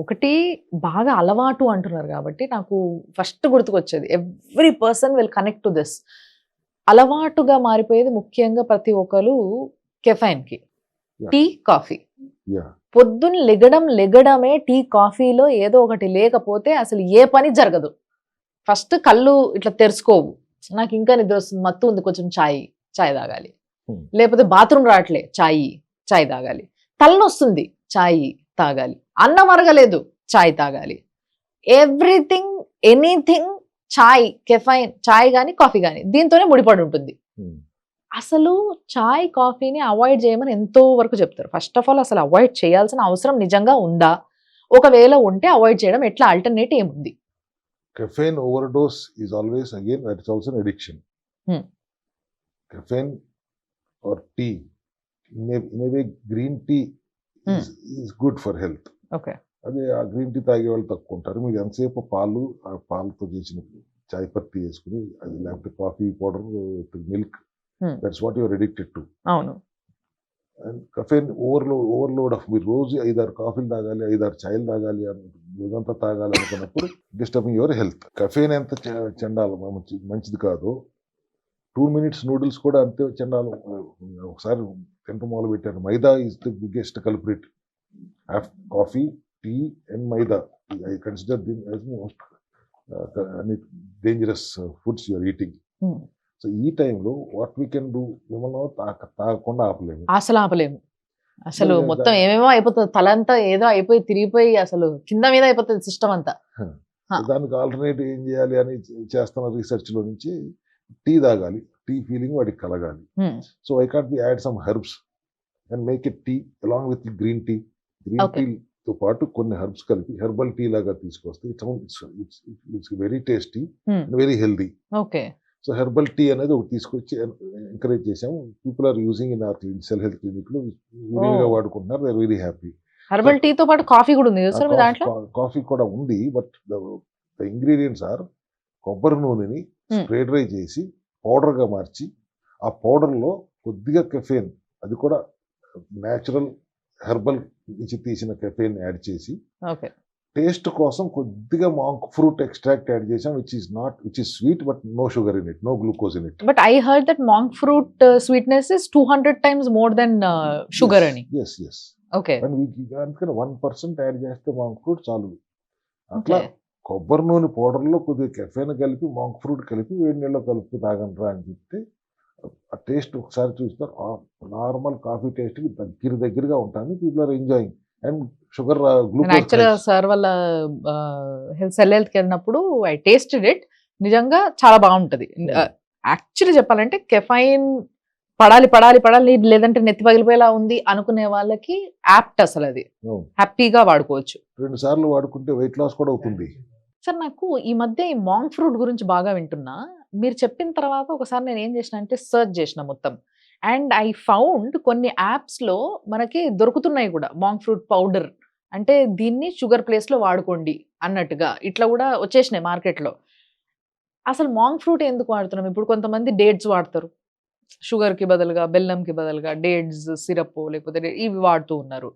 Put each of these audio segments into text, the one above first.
ఒకటి బాగా అలవాటు అంటున్నారు కాబట్టి నాకు ఫస్ట్ గుర్తుకొచ్చేది. Every person will connect to this. అలవాటుగా మారిపోయేది ముఖ్యంగా ప్రతి ఒక్కళ్ళు కెఫెయిన్‌కి. యాహ్! Tea, coffee. యాహ్! పొద్దున్న లెగడమే టీ, కాఫీలో ఏదో ఒకటి లేకపోతే అసలు ఏ పని జరగదు. ఫస్ట్ కళ్ళు ఇట్లా తెరుసుకోవు. నాకింకా నిద్రొస్తుంది, మత్తు ఉంది, కొంచెం చాయ్ తాగాలి. హ్మ్. లేకపోతే బాత్రూమ్ రావట్లే, చాయ్ తాగాలి. తలనొస్తుంది, చాయ్ తాగాలి. అన్నం అరగలేదు, చాయ్ తాగాలి. ఎవ్రీథింగ్, ఎనీథింగ్ కెఫెయిన్, చాయ్ గాని, కాఫీ గాని దీంతోనే ముడిపడి ఉంటుంది. హ్మ్. అసలు చాయ్, కాఫీని అవాయిడ్ చేయమని ఎంతో వరకు చెప్తారు. ఫస్ట్ ఆఫ్ ఆల్ అసలు అవాయిడ్ చేయాల్సిన అవసరం నిజంగా ఉందా? ఒకవేళ ఉంటే అవాయిడ్ చేయడం ఎట్లా? ఆల్టర్‌నేట్ ఏముంది? Caffeine overdose is always, again, that is also an addiction. Hmm. Caffeine or tea, in a way, green tea is good for health. Okay. అదే ఆ గ్రీన్ టీ తాగే వాళ్ళు తక్కువ ఉంటారు. మీరు ఎంతసేపు పాలు, ఆ పాలతో చేసిన చాయ్ పత్తి వేసుకుని, అది లేకపోతే coffee powder with milk, that's what your addicted to. అవును. అండ్ కెఫెయిన్ ఓవర్లోడ్ ఆఫ్, మీరు రోజు 5-6 కాఫీలు తాగాలి, 5-6 చాయలు తాగాలి, రోజంతా తాగాలి అనుకున్నప్పుడు డిస్టర్బింగ్ యువర్ హెల్త్. కెఫెయిన్ ఎంత చెండాలి, మంచిది కాదు. 2 minutes నూడిల్స్ కూడా అంతే చెండాలం. ఒకసారి తింటూ మొదలు పెట్టాను. Maida is the biggest culprit. Coffee, tea and maida, I consider them as most dangerous foods you're eating. So ఈ టైంలో వాట్ వీ కెన్ డూ, మిమ్మల్ని తాగకుండా ఆపలేము. అసలు ఆపలేము. అసలు మొత్తం ఏమేమో అయిపోతుంది. తలంతా ఏదో అయిపోయి తిరిగిపోయి అసలు కింద మీద అయిపోతుంది సిస్టమ్ అంతా. దానికి ఆల్టర్నేటివ్ ఏం చేయాలి అని చేస్తున్న రీసెర్చ్ లో నుంచి టీ తాగాలి, టీ ఫీలింగ్ వాడికి కలగాలి. So I can't be add some herbs and make it tea along with green tea. Green tea తో పాటు కొన్ని హెర్బ్స్ కలిపి హెర్బల్ టీ లాగా తీసుకొస్తే it's very tasty and very healthy. Okay. So herbal tea అనేది ఒకటి తీసుకొచ్చి ఎంకరేజ్ చేసాము. People are using in our cell health clinic లో విరివిగా వాడుకుంటున్నారు. They are very happy. Herbal టీతో పాటు కాఫీ కూడా ఉంది సార్ మీ దాంట్లో? కాఫీ కూడా ఉంది, బట్ ద ఇంగ్రీడియంట్స్ ఆర్ కొబ్బరి నూనెని స్ప్రే డ్రై చేసి పౌడర్ గా మార్చి, ఆ పౌడర్ లో కొద్దిగా కెఫెయిన్, అది కూడా న్యాచురల్ హెర్బల్ నుంచి తీసిన కెఫెయిన్ యాడ్ చేసి, టేస్ట్ కోసం కొద్దిగా మాంక్ ఫ్రూట్ ఎక్స్ట్రాక్ట్ యాడ్ చేసాం, which is sweet but no sugar in it, no glucose in it. But I heard that monk fruit sweetness is 200 times more than sugar అని. yes. Okay. అందుకని 1% add చేస్తే monk fruit చాలు. అట్లా కొబ్బరి నూనె పౌడర్లో కొద్దిగా కెఫెయిన్ కలిపి, మాంక్ ఫ్రూట్ కలిపి వేడి నీళ్ళలో కలుపు తాగండ్రా అని చెప్తే, ఆ టేస్ట్ ఒకసారి చూస్తారు. నార్మల్ కాఫీ టేస్ట్ కి దగ్గరగా ఉంటుంది. People are enjoying and sugar glucose. Sir వాళ్ళ సెల్ హెల్త్ కి వెళ్ళినప్పుడు ఐ టేస్టెడ్ ఇట్. నిజంగా చాలా బాగుంటది. యాక్చువల్లీ చెప్పాలంటే కెఫైన్ పడాలి లేదంటే నెత్తి పగిలిపోయేలా ఉంది అనుకునే వాళ్ళకి యాప్ట్ అసలు అది. హ్యాపీగా వాడుకోవచ్చు. 2 సార్లు వాడుకుంటే వెయిట్ లాస్ కూడా అవుతుంది. సార్ నాకు ఈ మధ్య ఈ మాంక్ ఫ్రూట్ గురించి బాగా వింటున్నా. మీరు చెప్పిన తర్వాత ఒకసారి నేను ఏం చేసిన అంటే సెర్చ్ చేసిన మొత్తం. అండ్ ఐ ఫౌండ్ కొన్ని యాప్స్ లో మనకి దొరుకుతున్నాయి కూడా మాంక్ ఫ్రూట్ పౌడర్. అంటే దీన్ని షుగర్ ప్లేస్ లో వాడుకోండి అన్నట్టుగా ఇట్లా కూడా వచ్చేసినాయి మార్కెట్ లో. అసలు మాంక్ ఫ్రూట్ ఎందుకు వాడుతున్నాం? ఇప్పుడు కొంతమంది డేట్స్ వాడతారు. షుగర్ కి బదులుగా, బెల్లంకి బదులుగా డేట్స్ సిరప్ లేకపోతే ఇవి వాడుతూ ఉన్నారు.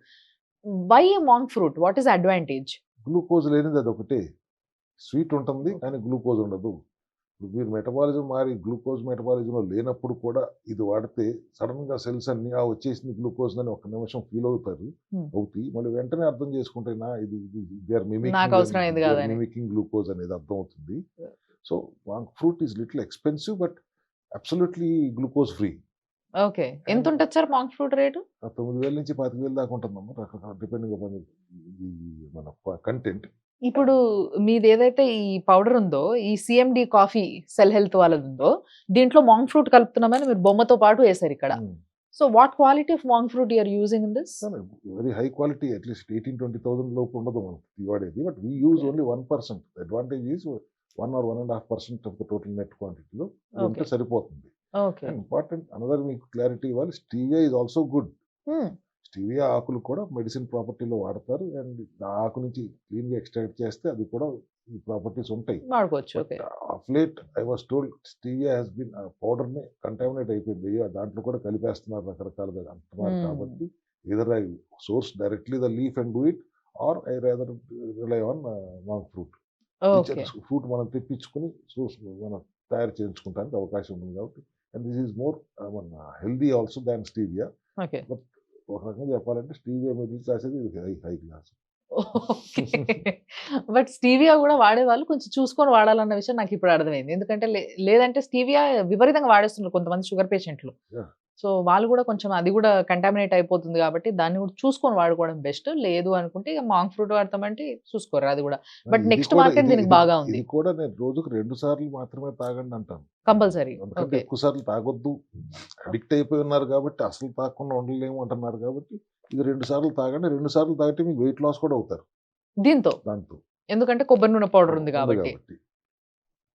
Why monk fruit? What is advantage? Glucose లేనిది అదొకటే. స్వీట్ ఉంటుంది కానీ గ్లూకోజ్ ఉండదు. మీరు మెటబాలిజం మారి గ్లూకోజ్ మెటబాలిజంలో లేనప్పుడు కూడా ఇది వాడితే సడన్ గా సెల్స్ అన్ని వచ్చేసింది గ్లూకోజ్ అని ఒక నిమిషం ఫీల్ అవుతాయి. మళ్ళీ వెంటనే అర్థం చేసుకుంటే ఇది మిమికింగ్ గ్లూకోజ్ అనేది అర్థం అవుతుంది. So monk fruit is little expensive but absolutely glucose free. Okay. ఎంత ఉంటుంది సార్ మాంక్ ఫ్రూట్ రేటు? 9,000 నుంచి 25,000 దాకా ఉంటుందమ్మా, డిపెండింగ్ అపాన్ మన కంటెంట్. ఇప్పుడు మీది ఏదైతే ఈ పౌడర్ ఉందో, ఈ సిఎండి కాఫీ సెల్ హెల్త్ వాళ్ళది ఉందో, దీంట్లో మాంక్ ఫ్రూట్ కలుపుతున్నామని మీరు బొమ్మతో పాటు వేసారు ఇక్కడ. So what quality of monk fruit you're using in this? Very high quality, at least 18,000-20,000 లోపు ఉండదు మనకి వాడేది. But we use only 1%. Advantage is 1 or 1.5% of the total net క్వాంటిటీలో ఉంటే సరిపోతుంది. ఇంపార్టెంట్ అనదర్ మీకు క్లారిటీ ఇవ్వాలి, stevia is also good. Stevia ఆకులు కూడా మెడిసిన్ ప్రాపర్టీలో వాడతారు. అండ్ ఆ ఆకు నుంచి క్లీన్ గా ఎక్స్ట్రాక్ట్ చేస్తే అది కూడా ఈ ప్రాపర్టీస్ ఉంటాయి. Of late I was told stevia has been, powder ని కంటామినేట్ అయిపోయింది, దాంట్లో కూడా కలిపేస్తున్నారు రకరకాలుగా అంటున్నారు. కాబట్టి either I source directly the leaf and do it, or I rather rely on monk fruit. Okay. Fruit మనం తెప్పించుకుని మనం తయారు చేయించుకోవడానికి అవకాశం ఉంది కాబట్టి, and this is more healthy also than stevia. Okay. But ఒక రకంగా చెప్పాలంటే స్టీవియా మిడిల్ క్లాస్ అది, ఇది high class. Okay. But stevia గూడా వాడేవాళ్ళు కొంచెం చూసుకొని వాడాలన్న విషయం నాకిప్పుడు అర్థమైంది. ఎందుకంటే లేదంటే స్టీవియా విపరీతంగా వాడేస్తున్నారు కొంతమంది షుగర్ పేషెంట్‌లు. Yeah. సో, వాళ్ళు గూడా కొంచెం అది గూడా కంటామినేట్ అయిపోతుంది గాబట్టి దాన్ని గూడా చూసుకొని వాడుకోవడం బెస్ట్. లేదు అనుకుంటే ఇగ మాంక్ ఫ్రూట్ వాడతామంటే చూసుకోరు అది గూడా. బట్ ఇది నెక్స్ట్ కూడా మార్కెట్ ఇది దీనికి ఇది బాగా ఉంది. ఇది కూడా నేను రోజుకు 2 సార్లు మాత్రమే తాగండి అంటాను. కంపల్సరీ. ఎందుకంటే ఓకే. ఎక్కువ సార్లు తాగొద్దు, అడిక్ట్ అయిపోయి ఉన్నారు కాబట్టి, అసలు తాగకుండా ఉండలేము అంటున్నారు కాబట్టి, ఇది 2 సార్లు తాగండి. 2 సార్లు తాగితే మీకు వెయిట్ లాస్ కూడా అవుతారు దీంతో. దాంతో. ఎందుకంటే కొబ్బరి నూనె పౌడర్ ఉంది గాబట్టి.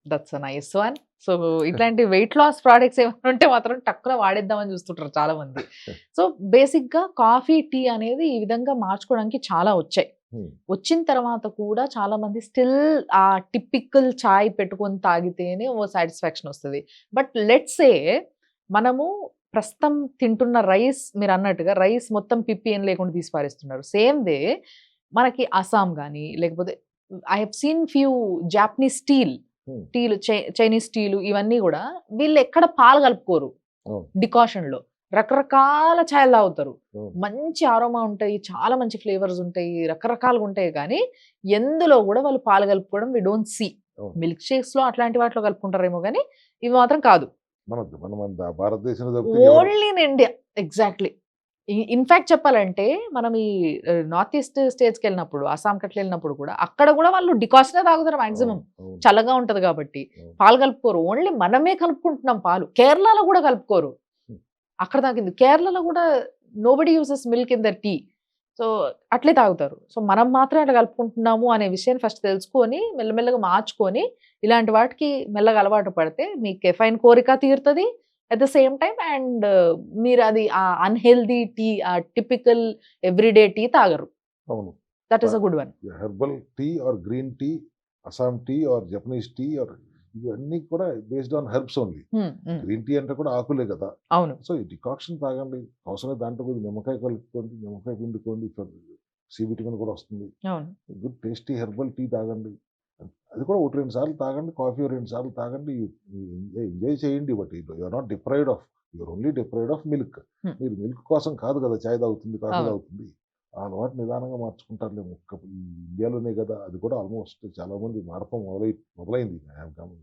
That's a nice one. So, ఇట్లాంటి వెయిట్ లాస్ ప్రొడక్ట్స్ ఏమైనా ఉంటే మాత్రం టక్కున వాడేద్దామని చూస్తుంటారు చాలా మంది. సో, బేసిక్‌గా కాఫీ, టీ అనేది ఈ విధంగా మార్చుకోవడానికి చాలా వచ్చాయి. వచ్చిన తర్వాత కూడా చాలా మంది స్టిల్ ఆ టిపికల్ చాయ్ పెట్టుకొని తాగితేనే ఓ సాటిస్ఫాక్షన్ వస్తది. బట్ లెట్స్ సే మనము ప్రస్తుతం తింటున్న రైస్ మీరన్నట్టుగా రైస్ మొత్తం పిప్పి ఏం లేకుండా తీసి పారేస్తున్నారు. సేమ్ వే మనకి అస్సాం గాని లేకపోతే I have seen few Japanese టీలు చైనీస్ టీలు ఇవన్నీ గూడా వీళ్ళెక్కడ పాలు కలుపుకోరు డికాషన్‌లో. రకరకాల చాయలు తాగుతారు. మంచి అరోమా ఉంటాయి. చాలా మంచి ఫ్లేవర్స్ ఉంటాయి. రకరకాలుగా ఉంటాయి గానీ, ఎందులో గూడా వాళ్ళు పాలు కలుపుకోవడం వి డోంట్ సీ. మిల్క్ షేక్స్‌లో అట్లాంటి వాటిలో కలుపుకుంటారేమో గానీ, ఇవి మాత్రం కాదు. మన భారతదేశంలో only in India. Exactly. In fact చెప్పాలంటే మనం ఈ నార్త్ ఈస్ట్ స్టేట్స్‌కెళ్ళినప్పుడు, అస్సాంకి అట్లా వెళ్ళినప్పుడు కూడా అక్కడ గూడా వాళ్ళు డికాషనే తాగుతారు మాక్సిమం. చల్లగా ఉంటది కాబట్టి. పాలు కలుపుకోరు. ఓన్లీ మనమే కలుపుకుంటున్నాం పాలు. కేరళలో గూడా కలుపుకోరు. అక్కడ తాగింది. కేరళలో గూడా nobody uses milk in their tea. So, అట్లే తాగుతారు. సో, మనం మాత్రమే అట్లా కలుపుకుంటున్నాము అనే విషయాన్ని ఫస్ట్ తెలుసుకొని, మెల్లమెల్లగా మార్చుకొని, ఇలాంటి వాటికి మెల్లగా అలవాటు పడితే మీ కెఫైన్ కోరిక తీరుతది. At the same time and మీరది unhealthy tea typical everyday tea తాగరు. అవును. That is a good one. Herbal tea or green tea, Assam tea or Japanese tea or ఇవన్నీ కూడా based on herbs only. Green tea అంటే కూడా ఆకులే కదా. అవును. So ఈ డికాక్షన్ తాగండి. అవసరమైతే దాంట్లో కొద్దిగా నిమ్మకాయ కలుపుకోండి, నిమ్మకాయ పిండుకోండి, సి విటమిన్ కూడా వస్తుంది. అవును. గుడ్ టేస్టీ హెర్బల్ టీ తాగండి. అది కూడా 1-2 సార్లు తాగండి. కాఫీ 2 సార్లు తాగండి. ఎంజాయ్ చేయండి. But you're not deprived of, you're only deprived of milk. మీరు మిల్క్ కోసం కాదు కదా చాయ్ తాగుతుంది, కాఫీ తాగుతుంది. ఆ అలవాటు నిదానంగా మార్చుకుంటారులే. ఈ ఇండియాలోనే కదా, అది కూడా ఆల్మోస్ట్ చాలా మంది మారటం మొదలైంది.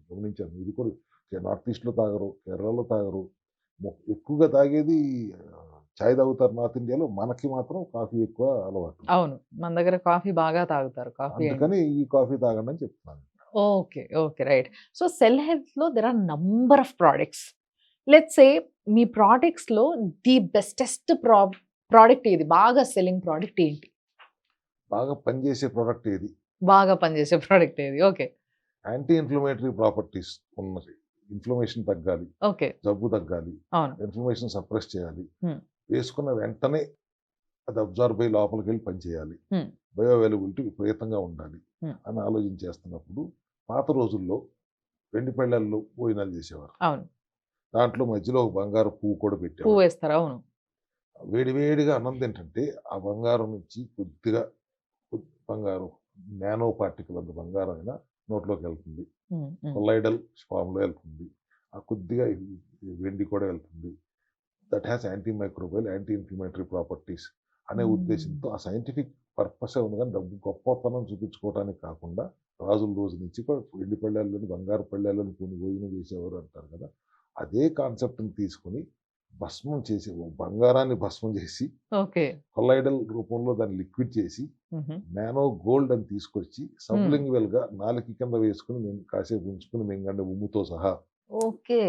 గమనించాను. ఇది కూడా నార్త్ ఈస్ట్లో తాగరు, కేరళలో తాగరు. ఎక్కువగా తాగేది చాయ్ తాగుతారు నార్త్ ఇండియాలో. మనకి మాత్రం కాఫీ ఎక్కువ అలవాటు. అవును. మన దగ్గర కాఫీ బాగా తాగుతారు. కాఫీ అందుకని ఈ కాఫీ తాగండి అని చెప్తున్నాను. Okay. Okay. Right. So, cell హెల్త్‌లో there are number of products. Let's say మీ ప్రొడక్ట్స్‌లో ది బెస్టెస్ట్ ప్రొడక్ట్ ఏది? బాగా సెల్లింగ్ ప్రొడక్ట్ ఏంటి? బాగా పనిచేసే ప్రొడక్ట్ ఏది? బాగా పనిచేసే ప్రొడక్ట్ ఏది? ఓకే. యాంటీ ఇన్ఫ్లమేటరీ ప్రాపర్టీస్ ఉన్నది. ఇన్ఫ్లమేషన్ తగ్గాలి, ఓకే. జబ్బు తగ్గాలి, అవును. ఇన్ఫ్లమేషన్ సప్రెస్ చేయాలి. వేసుకున్న వెంటనే అది అబ్జార్బ్ అయ్యి లోపలికి వెళ్ళి పనిచేయాలి. బయో అవైలబిలిటీ విపరీతంగా ఉండాలి అని ఆలోచించేస్తున్నప్పుడు, పాత రోజుల్లో వెండి పళ్ళల్లో భోజనాలు చేసేవారు. అవును. దాంట్లో మధ్యలో ఒక బంగారు పువ్వు కూడా పెట్టారు. పువ్వు వేస్తారు. అవును. వేడివేడిగా అన్నం తింటుంటే ఆ బంగారం నుంచి కొద్దిగా బంగారం నానో పార్టికల్ అంత బంగారం అయినా నోట్లోకి వెళ్తుంది. కొలైడల్ ఫామ్లో వెళ్తుంది. ఆ కొద్దిగా వెండి కూడా వెళ్తుంది. That has anti microbial, anti inflammatory properties అనే ఉద్దేశంతో ఆ సైంటిఫిక్ పర్పసే ఉంది. కానీ డబ్బు గొప్పతనం చూపించుకోవడానికి కాకుండా రాజుల రోజు నుంచి కూడా వెండి పళ్ళాల్లోని, బంగారు పళ్ళాల్లోని కొన్ని భోజనం చేసేవారు అంటారు కదా. అదే కాన్సెప్ట్ని తీసుకుని భస్మం చేసి, బంగారాన్ని భస్మం చేసి కొలైడల్ రూపంలో దాన్ని లిక్విడ్ చేసి నానో గోల్డ్ అని తీసుకొచ్చి సబ్లింగ్వెల్ గా నాలుగు కింద వేసుకుని కాసేపు ఉంచుకుని మింగండి ఉమ్ముతో సహా. Okay.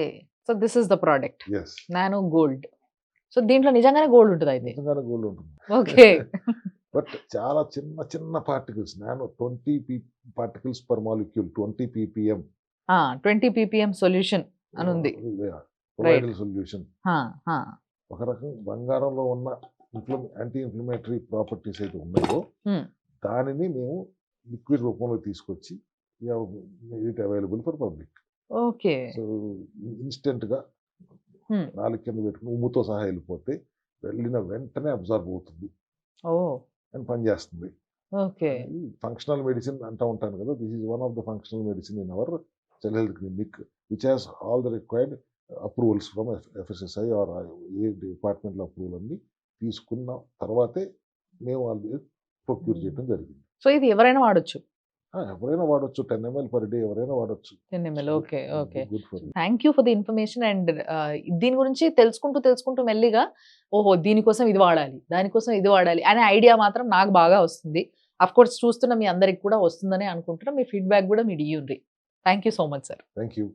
So this is the product. yes, nano gold. So దీంట్లో నిజంగానే గోల్డ్ ఉంటుంది అయితే. నిజంగానే గోల్డ్ ఉంటుంది. ఓకే. బట్ చాలా చిన్న చిన్న particles, nano 20 particles per molecule, 20 ppm. 20 ppm solution అని ఉంది. Colloidal solution. ఒక రకం బంగారంలో ఉన్న యాంటీ ఇన్ఫ్లమేటరీ ప్రాపర్టీస్ అయితే ఉన్నాయో దానిని మేము లిక్విడ్ రూపంలో తీసుకొచ్చి it available for public. Okay. So instant గా నాలుగు కింద పెట్టుకుని ఉమ్ముతో సహా వెళ్ళిపోతే వెళ్ళిన వెంటనే అబ్జర్వ్ అవుతుంది అని పనిచేస్తుంది. ఓకే. ఫంక్షనల్ మెడిసిన్ అంటూ ఉంటాను కదా, this is one of the functional medicine in our cell health clinic which has all the required approvals from FSSAI or a డిపార్ట్మెంట్లో అప్రూవల్ అన్ని తీసుకున్న తర్వాతే మేము వాళ్ళు ప్రొక్యూర్ చేయడం జరిగింది. సో ఇది ఎవరైనా వాడొచ్చు. ఎవరైనా వాడొచ్చు, 10 ml per day ఎవరైనా వాడొచ్చు. 10 ml. Okay. Okay. Good for thank you for the information. And దీని గురించి తెలుసుకుంటూ మెల్లిగా ఓహో! దీనికోసం ఇది వాడాలి, దానికోసం ఇది వాడాలి అనే ఐడియా మాత్రం నాకు బాగా వస్తుంది. అఫ్‌కోర్స్ చూస్తున్న మీ అందరికి కూడా వస్తుందనే అనుకుంటున్నా. మీ ఫీడ్‌బ్యాక్ కూడా మీరు ఇయ్యుండ్రి. Thank you so much sir. Thank you.